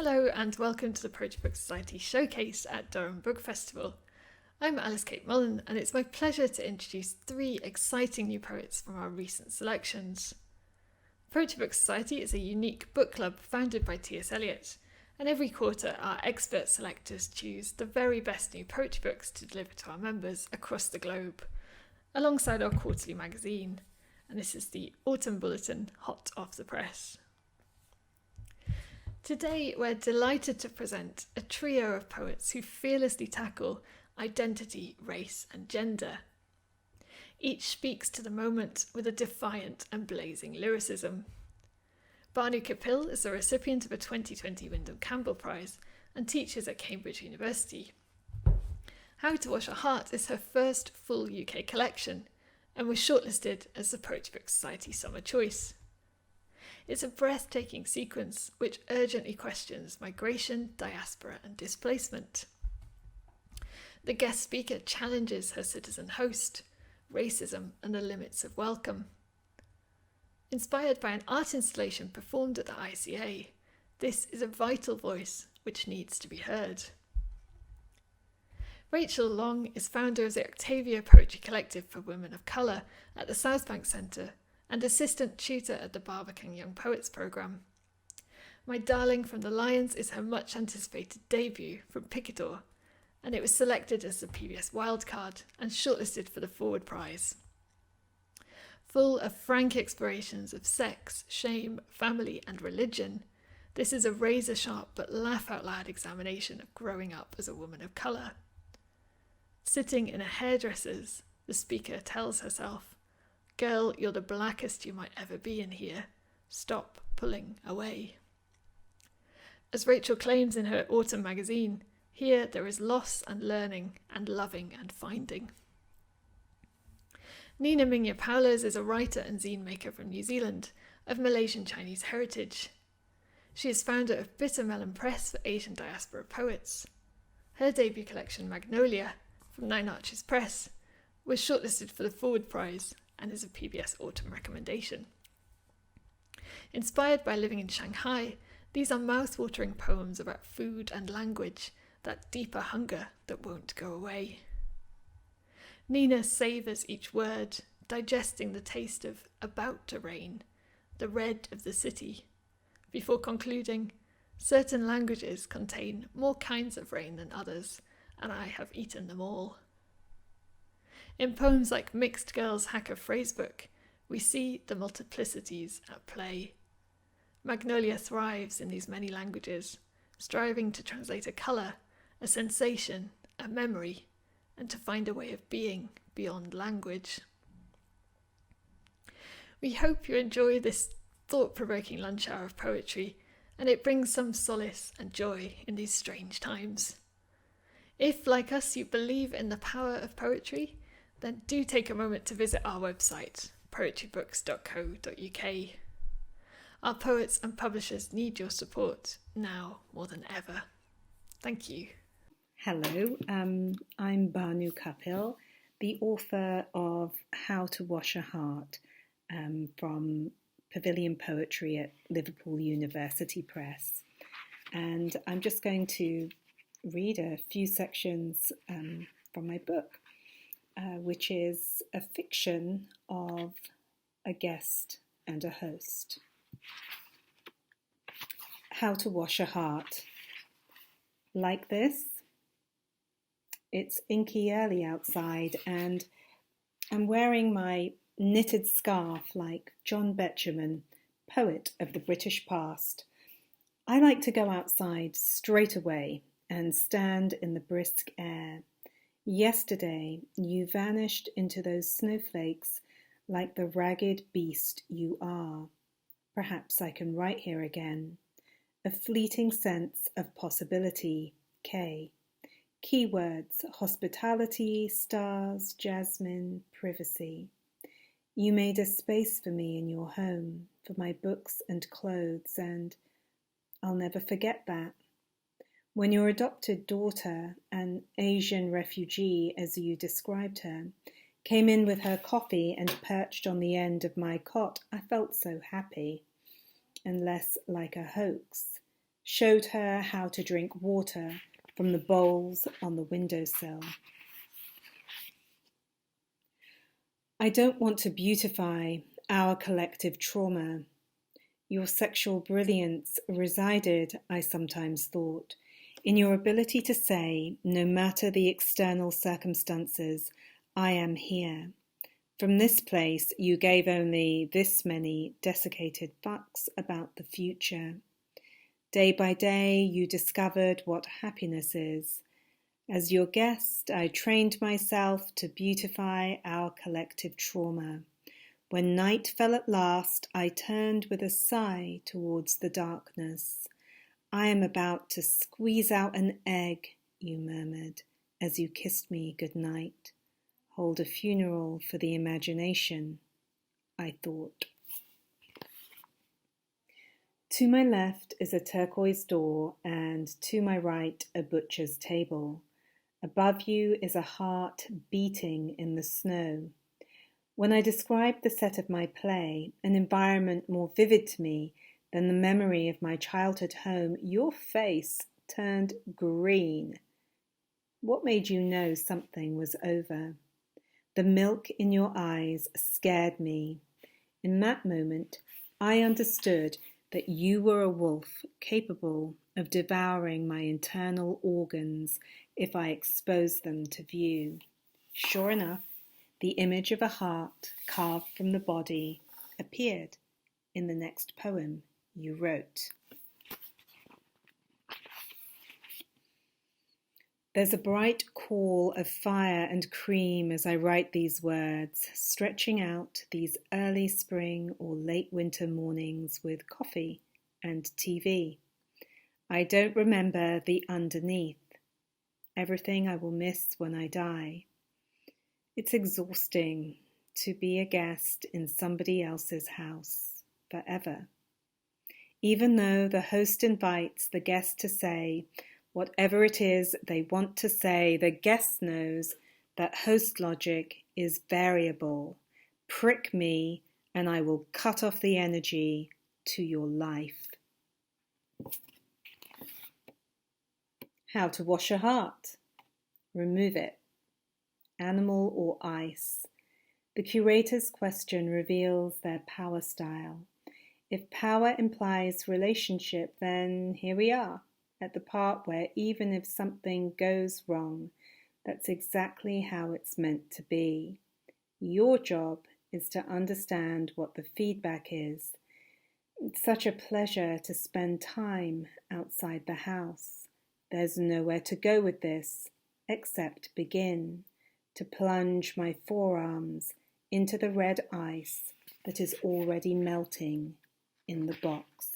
Hello and welcome to the Poetry Book Society Showcase at Durham Book Festival. I'm Alice Kate Mullen and it's my pleasure to introduce 3 exciting new poets from our recent selections. Poetry Book Society is a unique book club founded by T S Eliot, and every quarter our expert selectors choose the very best new poetry books to deliver to our members across the globe, alongside our quarterly magazine, and this is the Autumn Bulletin hot off the press. Today we're delighted to present a trio of poets who fearlessly tackle identity, race and gender. Each speaks to the moment with a defiant and blazing lyricism. Bhanu Kapil is the recipient of a 2020 Wyndham Campbell Prize and teaches at Cambridge University. How to Wash a Heart is her first full UK collection and was shortlisted as the Poetry Book Society Summer Choice. It's a breathtaking sequence which urgently questions migration, diaspora and displacement. The guest speaker challenges her citizen host, racism and the limits of welcome. Inspired by an art installation performed at the ICA, this is a vital voice which needs to be heard. Rachel Long is founder of the Octavia Poetry Collective for Women of Colour at the South Bank Centre and assistant tutor at the Barbican Young Poets programme. My Darling from the Lions is her much anticipated debut from Picador, and it was selected as the PBS wildcard and shortlisted for the Forward Prize. Full of frank explorations of sex, shame, family and religion, this is a razor-sharp but laugh-out-loud examination of growing up as a woman of colour. Sitting in a hairdresser's, the speaker tells herself, "Girl, you're the blackest you might ever be in here. Stop pulling away." As Rachel claims in her Autumn magazine, here there is loss and learning and loving and finding. Nina Mingya Powles is a writer and zinemaker from New Zealand of Malaysian-Chinese heritage. She is founder of Bitter Melon Press for Asian diaspora poets. Her debut collection, Magnolia, from Nine Arches Press, was shortlisted for the Forward Prize and is a PBS Autumn recommendation. Inspired by living in Shanghai, these are mouth-watering poems about food and language, that deeper hunger that won't go away. Nina savours each word, digesting the taste of about to rain, the red of the city, before concluding, certain languages contain more kinds of rain than others, and I have eaten them all. In poems like Mixed Girls Hacker Phrasebook, we see the multiplicities at play. Magnolia thrives in these many languages, striving to translate a colour, a sensation, a memory, and to find a way of being beyond language. We hope you enjoy this thought-provoking lunch hour of poetry, and it brings some solace and joy in these strange times. If, like us, you believe in the power of poetry, then do take a moment to visit our website, poetrybooks.co.uk. Our poets and publishers need your support now more than ever. Thank you. Hello, I'm Bhanu Kapil, the author of How to Wash a Heart from Pavilion Poetry at Liverpool University Press. And I'm just going to read a few sections from my book, which is a fiction of a guest and a host. How to Wash a Heart. Like this. It's inky early outside and I'm wearing my knitted scarf like John Betjeman, poet of the British past. I like to go outside straight away and stand in the brisk air. Yesterday you vanished into those snowflakes like the ragged beast you are. Perhaps I can write here again. A fleeting sense of possibility, K. Keywords: hospitality, stars, jasmine, privacy. You made a space for me in your home, for my books and clothes, and I'll never forget that. When your adopted daughter, an Asian refugee as you described her, came in with her coffee and perched on the end of my cot, I felt so happy, and less like a hoax. showed her how to drink water from the bowls on the windowsill. I don't want to beautify our collective trauma. Your sexual brilliance resided, I sometimes thought, in your ability to say, no matter the external circumstances, I am here. From this place, you gave only this many desiccated fucks about the future. Day by day, you discovered what happiness is. As your guest, I trained myself to beautify our collective trauma. When night fell at last, I turned with a sigh towards the darkness. I am about to squeeze out an egg, you murmured, as you kissed me good night. Hold a funeral for the imagination, I thought. To my left is a turquoise door, and to my right a butcher's table. Above you is a heart beating in the snow. When I described the set of my play, an environment more vivid to me than the memory of my childhood home, your face turned green. What made you know something was over? The milk in your eyes scared me. In that moment, I understood that you were a wolf capable of devouring my internal organs if I exposed them to view. Sure enough, the image of a heart carved from the body appeared in the next poem you wrote. There's a bright call of fire and cream as I write these words, stretching out these early spring or late winter mornings with coffee and TV. I don't remember the underneath, everything I will miss when I die. It's exhausting to be a guest in somebody else's house forever. Even though the host invites the guest to say whatever it is they want to say, the guest knows that host logic is variable. Prick me and I will cut off the energy to your life. How to wash a heart. Remove it. Animal or ice. The curator's question reveals their power style. If power implies relationship, then here we are, at the part where even if something goes wrong, that's exactly how it's meant to be. Your job is to understand what the feedback is. It's such a pleasure to spend time outside the house. There's nowhere to go with this except begin, to plunge my forearms into the red ice that is already melting in the box.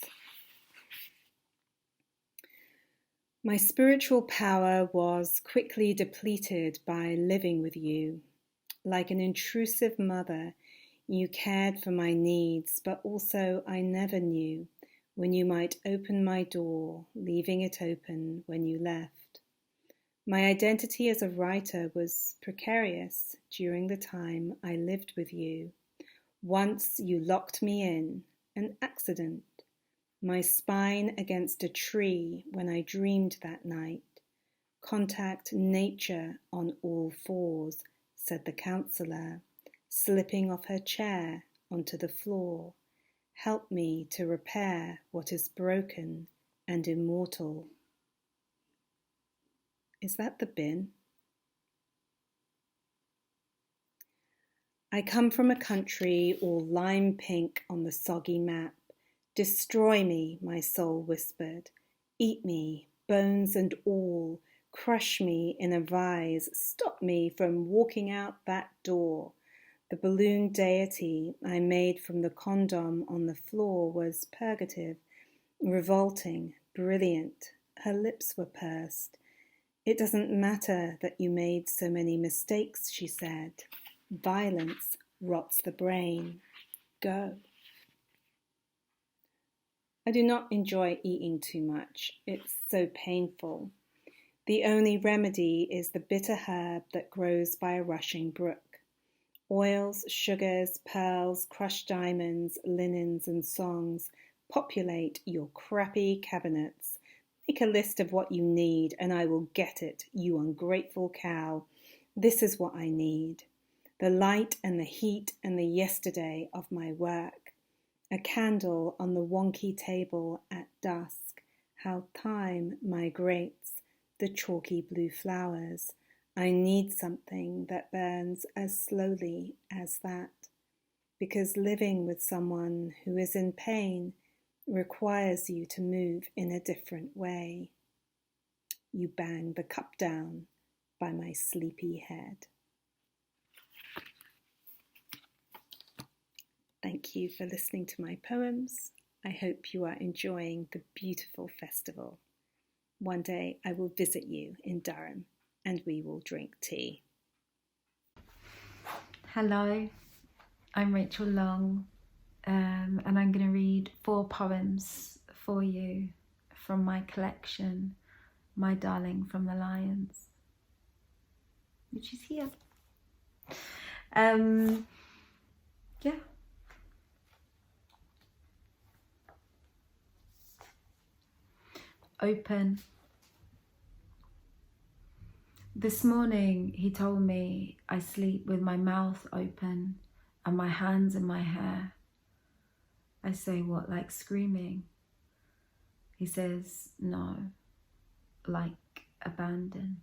My spiritual power was quickly depleted by living with you. Like an intrusive mother, you cared for my needs, but also I never knew when you might open my door, leaving it open when you left. My identity as a writer was precarious during the time I lived with you. Once you locked me in, an accident. My spine against a tree when I dreamed that night. Contact nature on all fours, said the counsellor, slipping off her chair onto the floor. Help me to repair what is broken and immortal. Is that the bin? I come from a country all lime pink on the soggy map. Destroy me, my soul whispered. Eat me, bones and all. Crush me in a vise. Stop me from walking out that door. The balloon deity I made from the condom on the floor was purgative, revolting, brilliant. Her lips were pursed. It doesn't matter that you made so many mistakes, she said. Violence rots the brain. Go. I do not enjoy eating too much. It's so painful. The only remedy is the bitter herb that grows by a rushing brook. Oils, sugars, pearls, crushed diamonds, linens, and songs populate your crappy cabinets Make a list of what you need and I will get it, you ungrateful cow. This is what I need. The light and the heat and the yesterday of my work. A candle on the wonky table at dusk. How time migrates the chalky blue flowers. I need something that burns as slowly as that. Because living with someone who is in pain requires you to move in a different way. You bang the cup down by my sleepy head. Thank you for listening to my poems. I hope you are enjoying the beautiful festival. One day I will visit you in Durham and we will drink tea. Hello, I'm Rachel Long, and I'm going to read 4 poems for you from my collection, My Darling from the Lions, which is here. Yeah. Open. This morning he told me I sleep with my mouth open and my hands in my hair. I say, what, like screaming? He says, no, like abandon.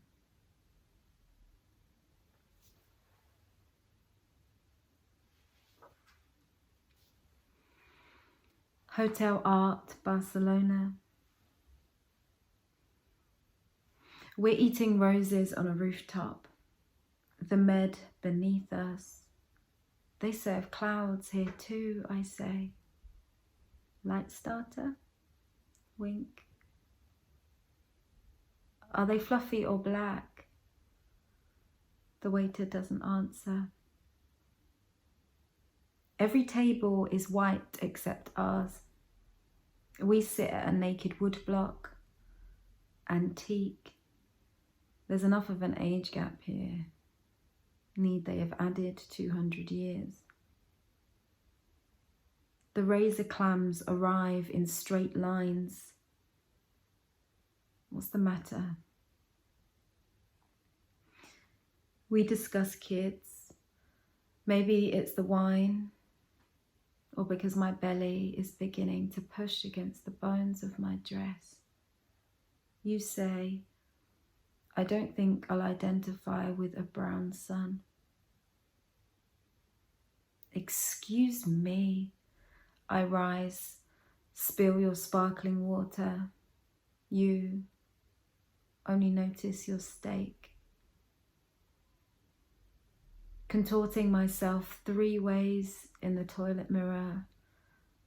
Hotel Art, Barcelona. We're eating roses on a rooftop, the med beneath us. They serve clouds here too, I say. Light starter? Wink. Are they fluffy or black? The waiter doesn't answer. Every table is white except ours. We sit at a naked woodblock. Antique. There's enough of an age gap here. Need they have added 200 years? The razor clams arrive in straight lines. What's the matter? We discuss kids. Maybe it's the wine, or because my belly is beginning to push against the bones of my dress. You say, I don't think I'll identify with a brown sun. Excuse me. I rise, spill your sparkling water. You only notice your steak. Contorting myself 3 ways in the toilet mirror,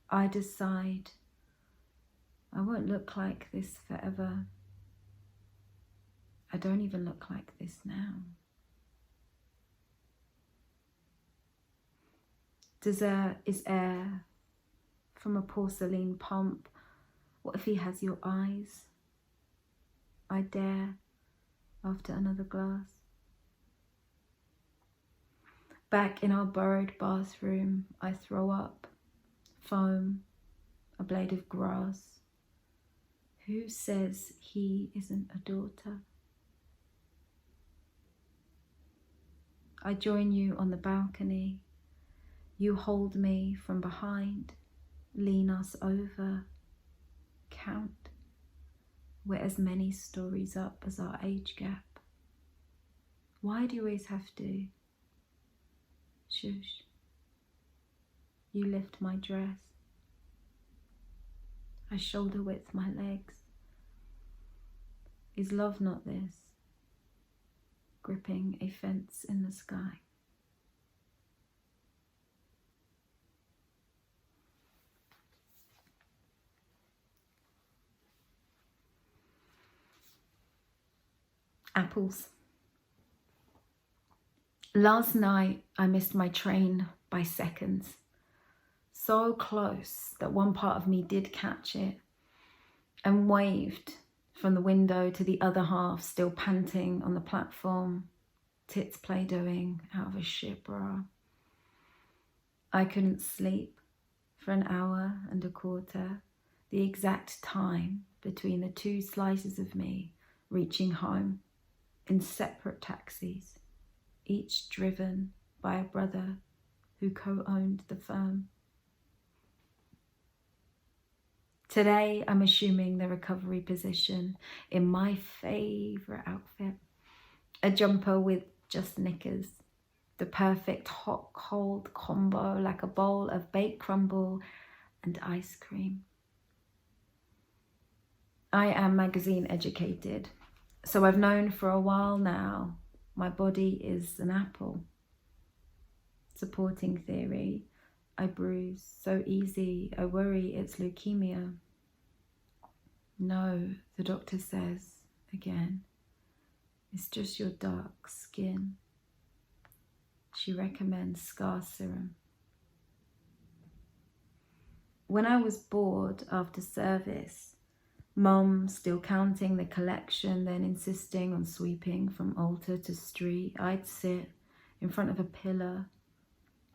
I decide I won't look like this forever. I don't even look like this now. Dessert is air from a porcelain pump. What if he has your eyes? I dare after another glass. Back in our borrowed bathroom, I throw up. Foam, a blade of grass. Who says he isn't a daughter? I join you on the balcony. You hold me from behind, lean us over, count. We're as many stories up as our age gap. Why do you always have to? Shush. You lift my dress. I shoulder width my legs. Is love not this? Gripping a fence in the sky. Apples. Last night I missed my train by seconds. So close that one part of me did catch it and waved from the window to the other half, still panting on the platform, tits play-dohing out of a shit bra. I couldn't sleep for an hour and a quarter, the exact time between the two slices of me reaching home in separate taxis, each driven by a brother who co-owned the firm. Today, I'm assuming the recovery position in my favourite outfit, a jumper with just knickers, the perfect hot-cold combo like a bowl of baked crumble and ice cream. I am magazine educated, so I've known for a while now my body is an apple. Supporting theory, I bruise so easy, I worry it's leukemia. No, the doctor says again, it's just your dark skin. She recommends scar serum. When I was bored after service, Mum still counting the collection, then insisting on sweeping from altar to street, I'd sit in front of a pillar,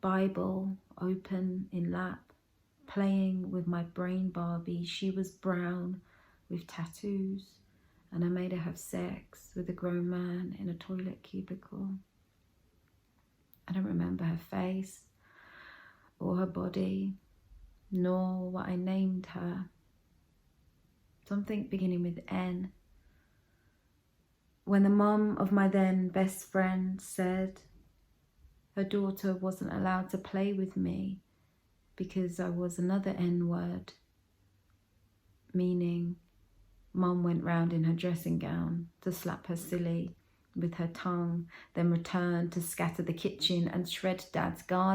Bible open in lap, playing with my brain Barbie. She was brown with tattoos, and I made her have sex with a grown man in a toilet cubicle. I don't remember her face or her body, nor what I named her. Something beginning with N. When the mum of my then best friend said her daughter wasn't allowed to play with me because I was another N word, meaning Mum went round in her dressing gown to slap her silly with her tongue, then returned to scatter the kitchen and shred Dad's garden.